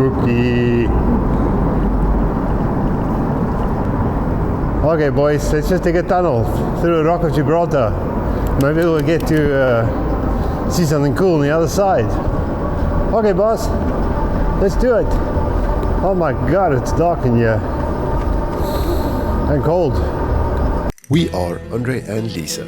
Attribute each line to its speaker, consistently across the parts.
Speaker 1: spooky. Okay, boys, let's just take a tunnel through the Rock of Gibraltar. Maybe we'll get to see something cool on the other side. Okay, boss, let's do it. Oh my God, it's dark in here and cold.
Speaker 2: We are Andre and Lisa.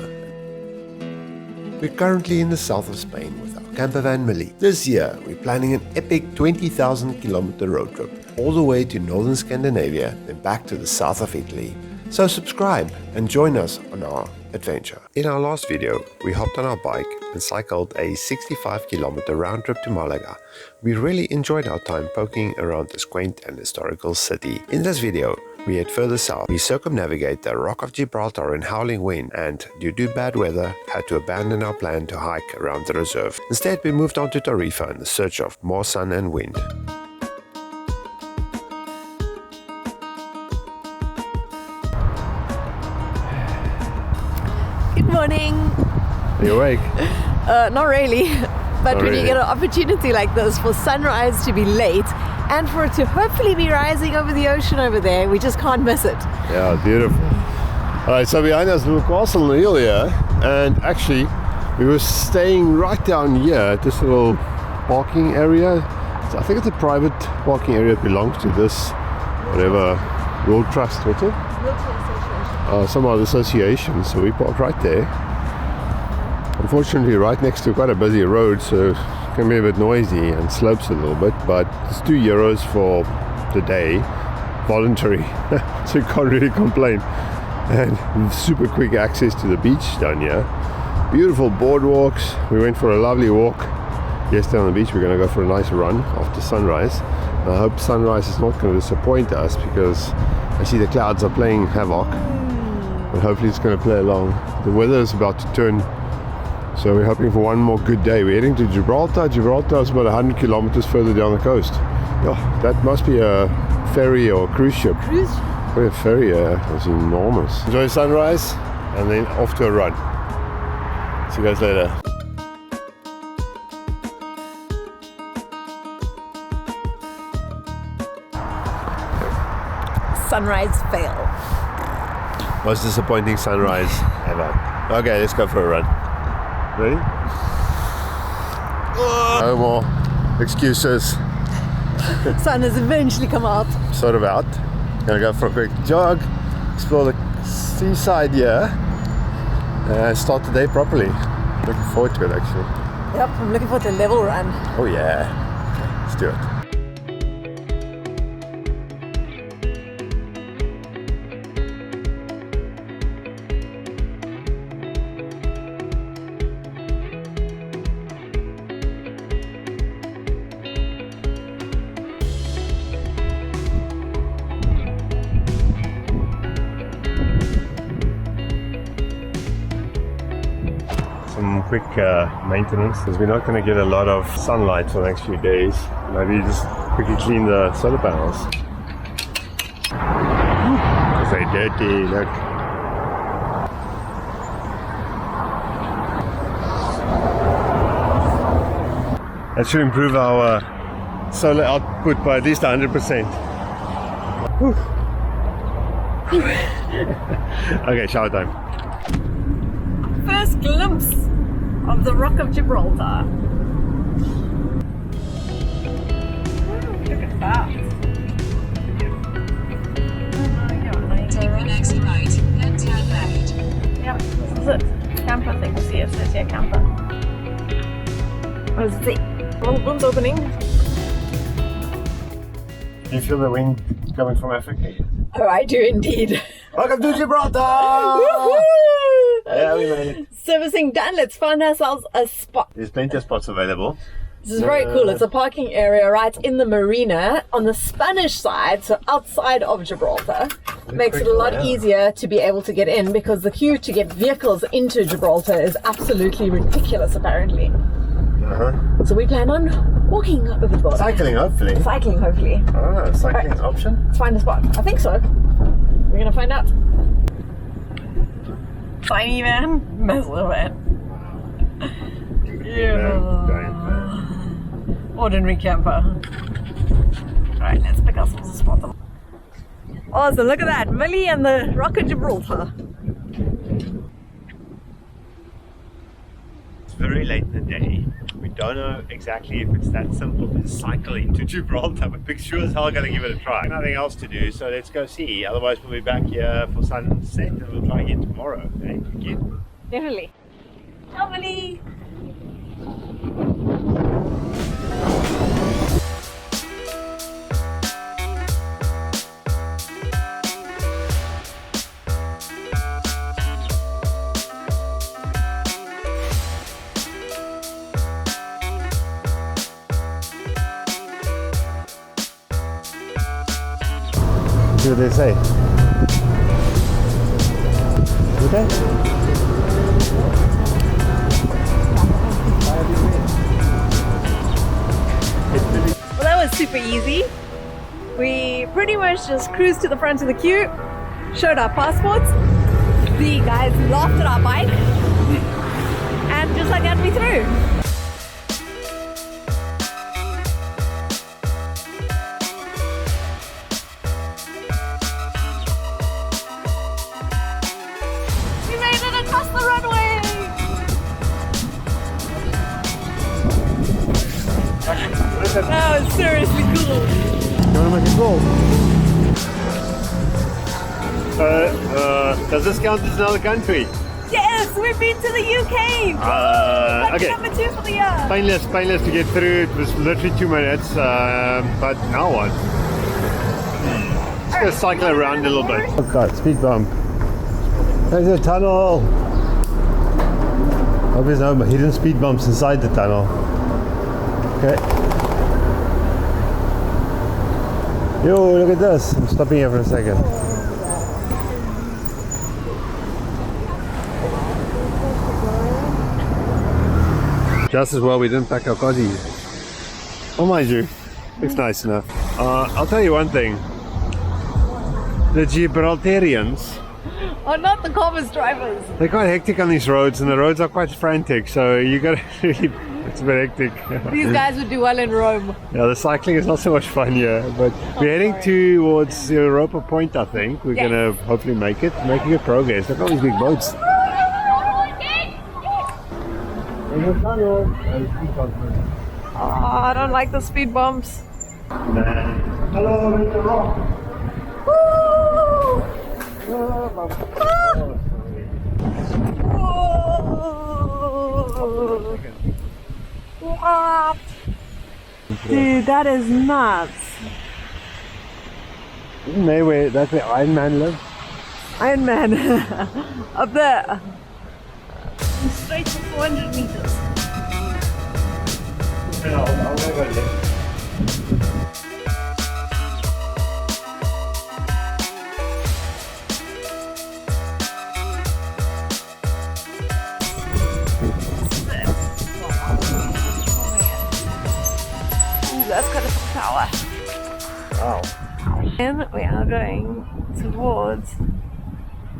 Speaker 2: We're currently in the south of Spain with our camper van Millie. This year, we're planning an epic 20,000 kilometer road trip all the way to northern Scandinavia, then back to the south of Italy. So subscribe and join us on our adventure. In our last video, we hopped on our bike and cycled a 65 kilometer round trip to Malaga. We really enjoyed our time poking around this quaint and historical city. In this video, we head further south. We circumnavigate the Rock of Gibraltar in howling wind and, due to bad weather, had to abandon our plan to hike around the reserve. Instead, we moved on to Tarifa in the search of more sun and wind.
Speaker 3: Good morning.
Speaker 1: Are you awake?
Speaker 3: Not really, but when
Speaker 1: really.
Speaker 3: you get an opportunity like this for sunrise to be late and for it to hopefully be rising over the ocean over there, we just can't miss it.
Speaker 1: Yeah, beautiful. Alright, so behind us, little castle on the hill here, and actually we were staying right down here at this little parking area. So I think it's a private parking area. It belongs to this, whatever, World Trust, what's it? Some other association, so we parked right there. Unfortunately, right next to quite a busy road, so it can be a bit noisy and slopes a little bit, but it's €2 for the day, voluntary, so you can't really complain. And super quick access to the beach down here. Beautiful boardwalks. We went for a lovely walk yesterday on the beach. We're going to go for a nice run after sunrise. And I hope sunrise is not going to disappoint us, because I see the clouds are playing havoc. But hopefully it's going to play along. The weather is about to turn, so we're hoping for one more good day. We're heading to Gibraltar. Gibraltar is about 100 kilometers further down the coast. Oh, that must be a ferry or a cruise ship.
Speaker 3: Cruise?
Speaker 1: Oh, a ferry, it's enormous. Enjoy sunrise and then off to a run. See you guys later.
Speaker 3: Sunrise fail.
Speaker 1: Most disappointing sunrise ever. Okay, let's go for a run. Ready? No more excuses.
Speaker 3: Sun has eventually come out.
Speaker 1: Sort of out. Gonna go for a quick jog, explore the seaside here, and start the day properly. Looking forward to it, actually.
Speaker 3: Yep, I'm looking forward to a level run.
Speaker 1: Oh yeah. Okay, let's do it. Some quick maintenance, because we're not going to get a lot of sunlight for the next few days. Maybe just quickly clean the solar panels, because they're dirty. Look. That should improve our solar output by at least 100%. Whew. Okay, shower time.
Speaker 3: First glimpse of the Rock of Gibraltar. Look at that.
Speaker 4: Take the next right, then turn left.
Speaker 3: Yep, this is it. Camper thing. See, it says here camper. What does it say? Room's opening.
Speaker 1: Do you feel the wind coming from Africa?
Speaker 3: Oh, I do indeed.
Speaker 1: Welcome to Gibraltar!
Speaker 3: Woohoo!
Speaker 1: Yeah, we made it.
Speaker 3: Servicing done. Let's find ourselves a spot.
Speaker 1: There's plenty of spots available.
Speaker 3: This is very cool. It's a parking area right in the marina on the Spanish side, so outside of Gibraltar. Makes it a lot easier to be able to get in, because the queue to get vehicles into Gibraltar is absolutely ridiculous, apparently. So we plan on walking over the border.
Speaker 1: Cycling, hopefully.
Speaker 3: Cycling, hopefully.
Speaker 1: Ah, cycling option.
Speaker 3: Let's find a spot. I think so. We're gonna find out. Tiny van, massive van. Yeah. ordinary camper. Alright, let's pick ourselves a spot. Awesome, look at that. Millie and the Rock of Gibraltar.
Speaker 1: It's very late in the day. We don't know exactly if it's that simple to cycle into Gibraltar, but Big Sure as hell going to give it a try. Nothing else to do, so let's go see. Otherwise we'll be back here for sunset and we'll try again tomorrow. Okay? Again.
Speaker 3: Definitely. Ciao, Millie!
Speaker 1: See what they say. Okay?
Speaker 3: Well, that was super easy. We pretty much just cruised to the front of the queue, showed our passports. The guys laughed at our bike, and just like that, we through. We made it across the runway! That was seriously cool.
Speaker 1: You want to make a call? Does this count as another country?
Speaker 3: Yes, we've been to the UK! Country
Speaker 1: Okay.
Speaker 3: number 2 for the year!
Speaker 1: Painless to get through. It was literally 2 minutes, but now what? Just gonna cycle around a little bit. Oh god, speed bump. There's a tunnel. Hope there's no hidden speed bumps inside the tunnel. Okay. Yo, look at this. I'm stopping here for a second. Just as well we didn't pack our cozies. Oh, mind you, looks nice enough. I'll tell you one thing. The Gibraltarians,
Speaker 3: Oh, not the calmest drivers.
Speaker 1: they're quite hectic on these roads, and the roads are quite frantic, so you gotta really, it's a bit hectic.
Speaker 3: These guys would do well in Rome.
Speaker 1: Yeah, the cycling is not so much fun here, but we're heading towards Europa Point, I think. We're
Speaker 3: Yes.
Speaker 1: gonna hopefully make it, making good progress. Look at all these big boats.
Speaker 3: Oh, I don't like the speed bumps.
Speaker 1: Hello, Mr. Rock.
Speaker 3: What? Dude, that is nuts.
Speaker 1: Isn't they where, that's where Iron Man lives?
Speaker 3: Iron Man. Up there. Straight for 400 meters.
Speaker 1: I'll go left.
Speaker 3: Ooh, that's kind of power.
Speaker 1: Wow.
Speaker 3: And we are going towards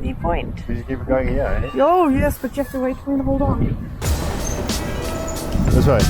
Speaker 3: the point.
Speaker 1: We just keep going here, eh?
Speaker 3: Oh, yes, but you have to wait for me to hold on.
Speaker 1: This way.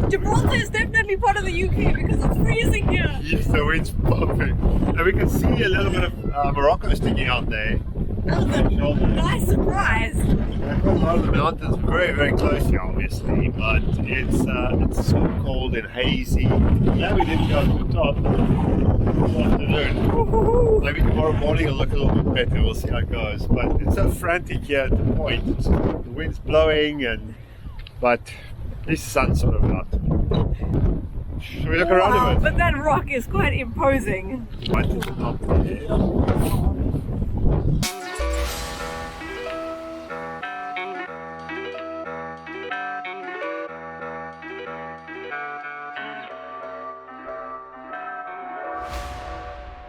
Speaker 3: Gibraltar is definitely part of the UK because it's freezing here.
Speaker 1: Yes, the wind's pumping. And we can see a little bit of Morocco sticking out there.
Speaker 3: That was a nice surprise.
Speaker 1: A lot of the mountains very, very close here, obviously, but it's so cold and hazy. Yeah, we didn't go to the top this afternoon. Maybe tomorrow morning it'll look a little bit better. We'll see how it goes. But it's so frantic here at the point. The wind's blowing, but at least the sun's sort of out. Should we look around a bit?
Speaker 3: But that rock is quite imposing.
Speaker 1: Right at the top there.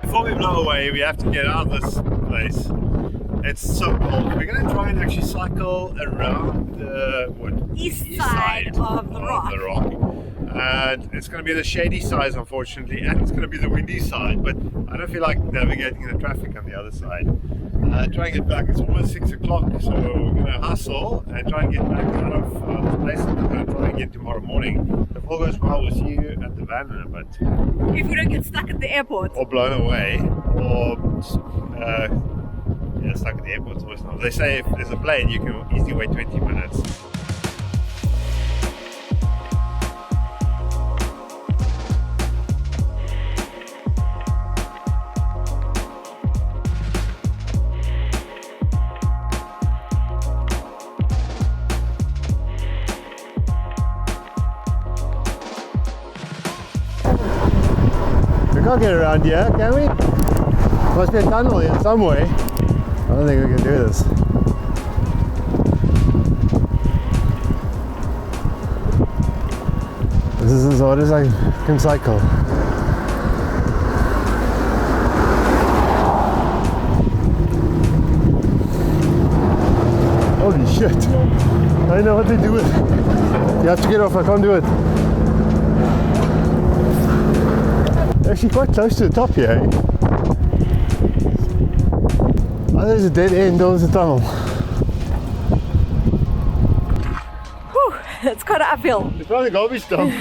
Speaker 1: before we blow away, we have to get out of this place. It's so cold. We're going to try and actually cycle around the
Speaker 3: East side of the rock.
Speaker 1: And it's going to be the shady side, unfortunately, and it's going to be the windy side. But I don't feel like navigating the traffic on the other side. Try and get back. It's almost 6 o'clock, so we're going to hustle and try and get back out of this place. And we're going to try again tomorrow morning. If all goes well, we'll see you at the van, but
Speaker 3: If we don't get stuck at the airport.
Speaker 1: or blown away, or stuck at the airport. It's always not. They say if there's a plane, you can easily wait 20 minutes. We can't get around here, can we? Must be a tunnel here some way. I don't think we can do this. This is as hard as I can cycle. Holy shit! I don't know what to do with it. You have to get off, I can't do it. Actually quite close to the top here, eh? Oh, there's a dead end, there's a tunnel.
Speaker 3: Whew, it's quite an uphill.
Speaker 1: It's probably a garbage dump.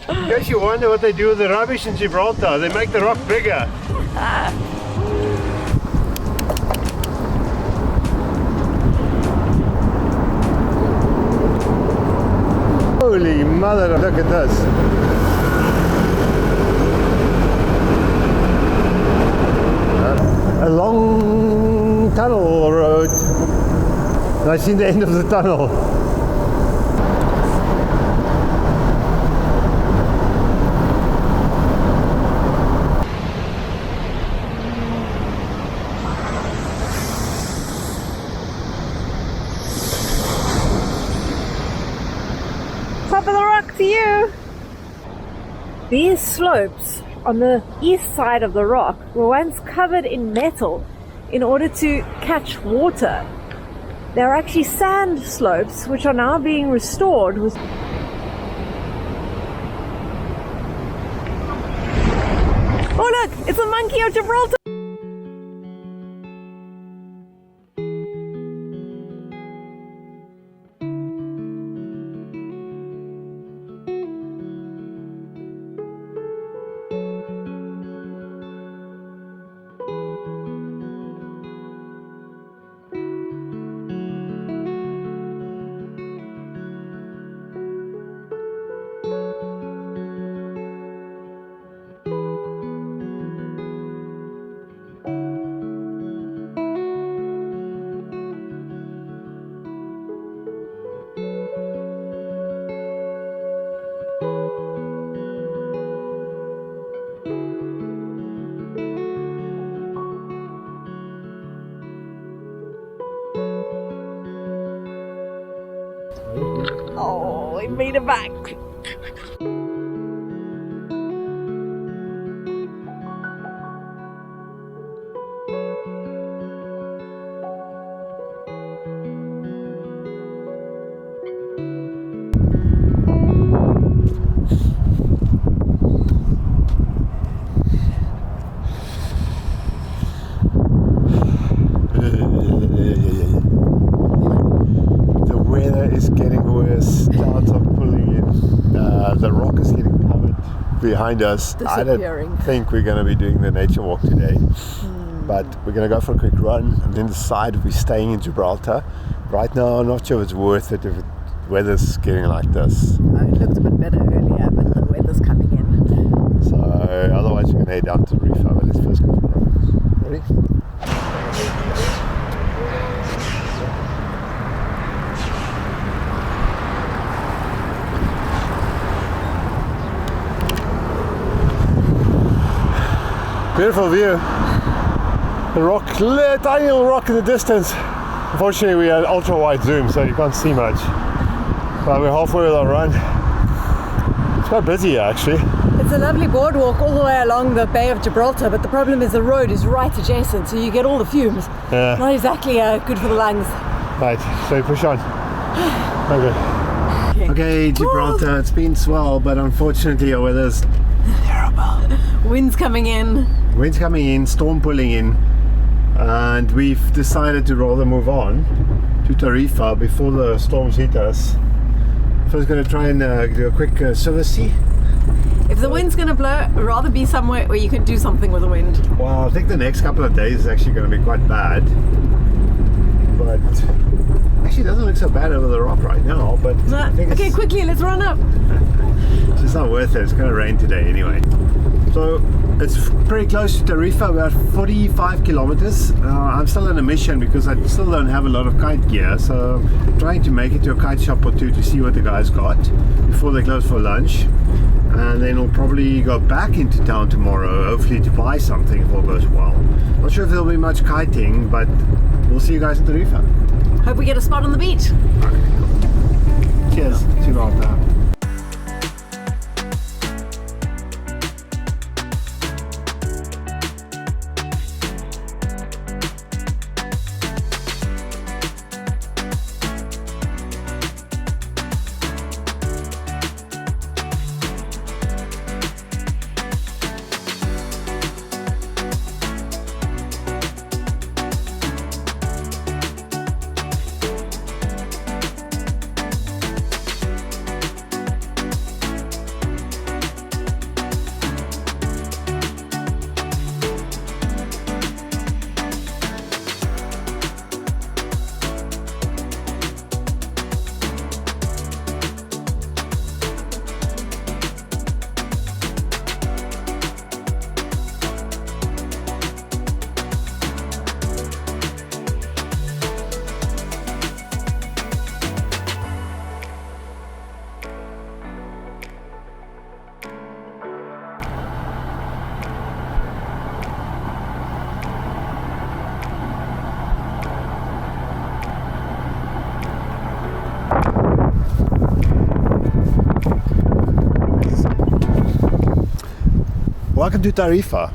Speaker 1: In case you wonder what they do with the rubbish in Gibraltar, they make the rock bigger. Holy mother, look at this. A long tunnel road. And I've seen the end of the tunnel.
Speaker 3: Top of the rock to you. These slopes on the east side of the rock were once covered in metal in order to catch water. They're actually sand slopes which are now being restored with Oh look, it's a monkey of Gibraltar! Oh, we made it back.
Speaker 1: The weather is getting worse. Clouds are pulling in. The rock is getting covered behind us. I don't think we're going to be doing the nature walk today. But we're going to go for a quick run and then decide if we're staying in Gibraltar. Right now, I'm not sure if it's worth it if the weather's getting like this.
Speaker 3: It looked a bit better earlier, but the weather's coming in.
Speaker 1: So otherwise, we're going to head down to the reef. But let's first go for a run. Ready? Beautiful view. The rock, tiny little rock in the distance. Unfortunately, we had ultra wide zoom, so you can't see much. But we're halfway with our run. It's quite busy here, actually.
Speaker 3: It's It's a lovely boardwalk all the way along the Bay of Gibraltar, but the problem is the road is right adjacent, so you get all the fumes.
Speaker 1: Yeah.
Speaker 3: Not exactly good for the lungs.
Speaker 1: Right, so we push on. Okay, Gibraltar, it's been swell, but unfortunately our weather's terrible.
Speaker 3: Wind's coming in.
Speaker 1: Wind's coming in, storm pulling in, and we've decided to rather move on to Tarifa before the storms hit us. First going to try and do a quick service.
Speaker 3: If the wind's going to blow, rather be somewhere where you can do something with the wind.
Speaker 1: Well, I think the next couple of days is actually going to be quite bad. But actually it doesn't look so bad over the rock right now. But I think
Speaker 3: Okay, quickly, let's run up.
Speaker 1: it's just not worth it. It's going to rain today anyway. So it's pretty close to Tarifa, about 45 kilometers. I'm still on a mission because I still don't have a lot of kite gear. So I'm trying to make it to a kite shop or two to see what the guys got before they close for lunch. And then we'll probably go back into town tomorrow, hopefully to buy something if all goes well. Not sure if there'll be much kiting, but we'll see you guys in Tarifa.
Speaker 3: Hope we get a spot on the beach.
Speaker 1: Cheers. See you later. Welcome to Tarifa.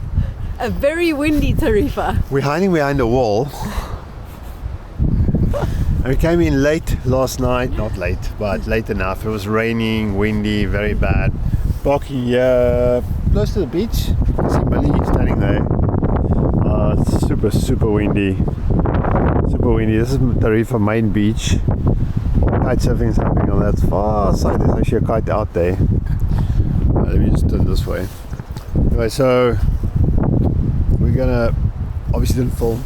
Speaker 3: A very windy Tarifa.
Speaker 1: We're hiding behind a wall. And we came in late last night, not late, but late enough. It was raining, windy, very bad. Parking here, close to the beach. You can see Millie standing there. It's super windy. Super windy. This is Tarifa main beach. Kite surfing is happening on that far side. There's actually a kite out there. Let me just turn this way. Anyway, so we're gonna obviously didn't film.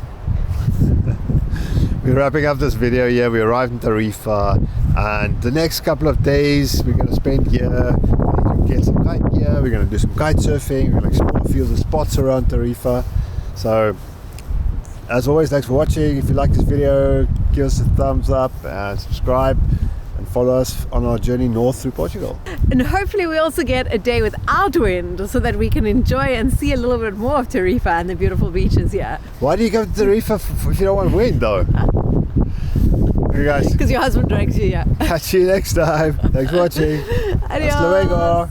Speaker 1: We're wrapping up this video here. We arrived in Tarifa, and the next couple of days we're gonna spend here. We need to get some kite gear. We're gonna do some kite surfing. We're gonna explore a few of the spots around Tarifa. So, as always, thanks for watching. If you like this video, give us a thumbs up and subscribe. And follow us on our journey north through Portugal.
Speaker 3: And hopefully we also get a day without wind so that we can enjoy and see a little bit more of Tarifa and the beautiful beaches here.
Speaker 1: Why do you go to Tarifa if you don't want wind though? Okay guys.
Speaker 3: Because your husband drags you here.
Speaker 1: Catch you next time. Thanks for watching.
Speaker 3: Adios.
Speaker 1: Hasta luego.